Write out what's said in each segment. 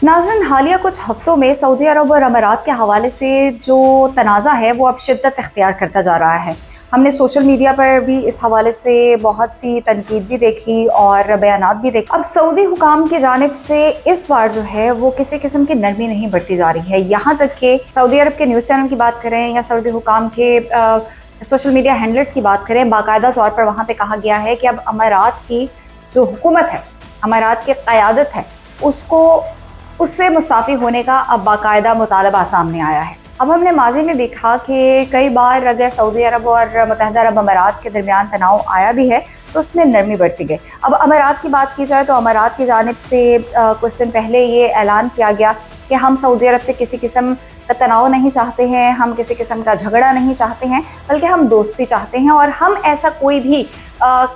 नाज़रीन, हालिया कुछ हफ्तों में सऊदी अरब और अमारात के हवाले से जो तनाज़ा है वो अब शिद्दत इख्तियार करता जा रहा है। हमने सोशल मीडिया पर भी इस हवाले से बहुत सी तनकीद भी देखी और बयानात भी देखे। अब सऊदी हुकाम की जानिब से इस बार जो है वो किसी किस्म की नरमी नहीं बढ़ती जा रही है। यहाँ तक कि सऊदी अरब के न्यूज़ चैनल की बात करें या सऊदी हुकाम के सोशल मीडिया हैंडलर्स की बात करें, बाकायदा तौर पर वहाँ पर कहा गया है कि अब अमारात की जो हुकूमत है, अमारात की क़यादत है, उससे मुस्ताफ़ी होने का अब बाकायदा मुतालबा सामने आया है। अब हमने माजी में देखा कि कई बार अगर सऊदी अरब और मुत्तहिदा अरब अमारात के दरमियान तनाव आया भी है तो उसमें नरमी बढ़ती गई। अब अमारात की बात की जाए तो अमारात की जानिब से कुछ दिन पहले ये ऐलान किया गया कि हम सऊदी अरब से किसी किस्म का तनाव नहीं चाहते हैं, हम किसी किस्म का झगड़ा नहीं चाहते हैं, बल्कि हम दोस्ती चाहते हैं और हम ऐसा कोई भी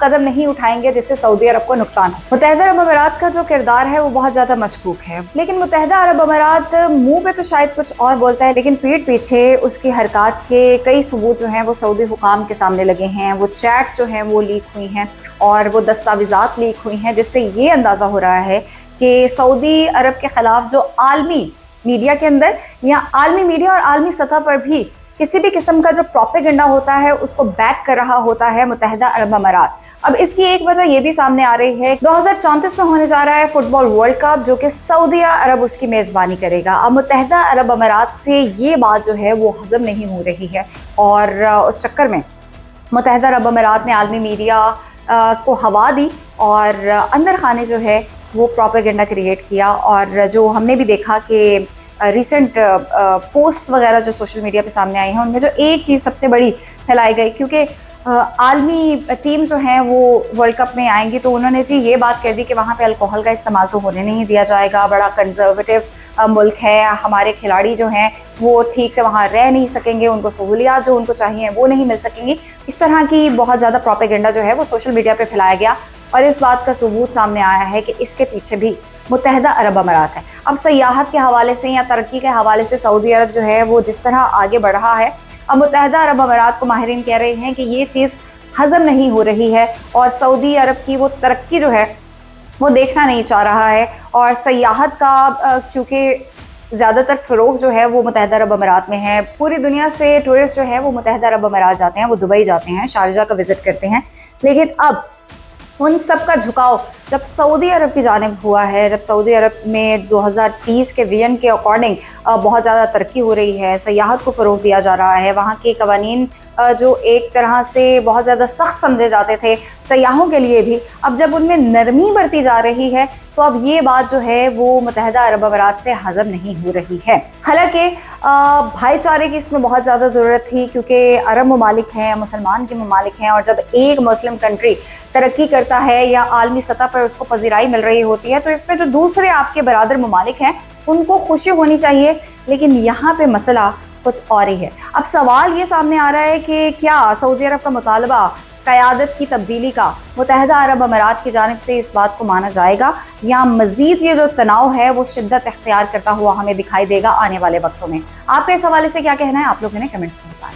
कदम नहीं उठाएंगे जिससे सऊदी अरब को नुकसान हो। मुत्तहिदा अरब अमारात का जो किरदार है वो बहुत ज़्यादा मशकूक है, लेकिन मुत्तहिदा अरब अमारात मुंह पे तो शायद कुछ और बोलता है, लेकिन पीठ पीछे उसकी हरकत के कई सबूत जो हैं वो सऊदी हुकाम के सामने लगे हैं। वो चैट्स जो हैं वो लीक हुई हैं और वो दस्तावेज़ात लीक हुई हैं, जिससे ये अंदाज़ा हो रहा है कि सऊदी अरब के ख़िलाफ़ जो आलमी मीडिया के अंदर या आलमी मीडिया और आलमी सतह पर भी किसी भी किस्म का जो प्रोपेगेंडा होता है उसको बैक कर रहा होता है मुत्तहिदा अरब अमारात। अब इसकी एक वजह ये भी सामने आ रही है, 2034 में होने जा रहा है फुटबॉल वर्ल्ड कप, जो कि सऊदी अरब उसकी मेज़बानी करेगा। अब मुत्तहिदा अरब अमारात से ये बात जो है वो हजम नहीं हो रही है और उस चक्कर में मुत्तहिदा अरब अमारात ने आलमी मीडिया को हवा दी और अंदर खाने जो है वो प्रोपेगेंडा क्रिएट किया। और जो हमने भी देखा कि रिसेंट पोस्ट वगैरह जो सोशल मीडिया पे सामने आई हैं उनमें जो एक चीज़ सबसे बड़ी फैलाई गई, क्योंकि आलमी टीम जो हैं वो वर्ल्ड कप में आएंगी तो उन्होंने जी ये बात कह दी कि वहाँ पे अल्कोहल का इस्तेमाल तो होने नहीं दिया जाएगा, बड़ा कंजर्वेटिव मुल्क है, हमारे खिलाड़ी जो हैं वो ठीक से वहाँ रह नहीं सकेंगे, उनको सहूलियात जो उनको चाहिए वो नहीं मिल सकेंगी। इस तरह की बहुत ज़्यादा प्रोपेगेंडा जो है वो सोशल मीडिया पर फैलाया गया और इस बात का सबूत सामने आया है कि इसके पीछे भी मुत्तहिदा अरब अमारात है। अब सयाहत के हवाले से या तरक्की के हवाले से सऊदी अरब जो है वो जिस तरह आगे बढ़ रहा है, अब मुत्तहिदा अरब अमारात को माहिरीन कह रहे हैं कि ये चीज़ हजम नहीं हो रही है और सऊदी अरब की वो तरक्की जो है वो देखना नहीं चाह रहा है। और सयाहत का चूँकि ज़्यादातर फ़रोग जो है वो मुत्तहिदा अरब अमारात में है, पूरी दुनिया से टूरिस्ट जो है वो मुत्तहिदा अरब अमारात जाते हैं, वो दुबई जाते हैं, शारजा का विज़िट करते हैं, लेकिन अब उन सब का झुकाव जब सऊदी अरब की जानिब हुआ है, जब सऊदी अरब में 2030 के विजन के अकॉर्डिंग बहुत ज़्यादा तरक्की हो रही है, सयाहत को फ़रोग़ दिया जा रहा है, वहाँ के कवानीन जो एक तरह से बहुत ज़्यादा सख्त समझे जाते थे सयाहों के लिए भी, अब जब उनमें नरमी बढ़ती जा रही है तो अब ये बात जो है वो मुत्तहिदा अरब अमारात से हज़म नहीं हो रही है। हालांकि भाईचारे की इसमें बहुत ज़्यादा ज़रूरत थी, क्योंकि अरब ममालिक हैं, मुसलमान के ममालिक हैं, और जब एक मुस्लिम कंट्री तरक्की करता है या आलमी सतह पर उसको पजीराई मिल रही होती है तो इसमें जो दूसरे आपके बरादर ममालिक हैं उनको खुशी होनी चाहिए, लेकिन यहाँ पे मसला कुछ और ही है। अब सवाल ये सामने आ रहा है कि क्या सऊदी अरब का मुतालबा क़यादत की तब्दीली का मुत्तहिदा अरब अमारात की जानिब से इस बात को माना जाएगा या मज़ीद ये जो तनाव है वो शिद्दत इख्तियार करता हुआ हमें दिखाई देगा आने वाले वक्तों में। आपका इस हवाले से क्या कहना है, आप लोग इन्हें कमेंट्स में बताएं।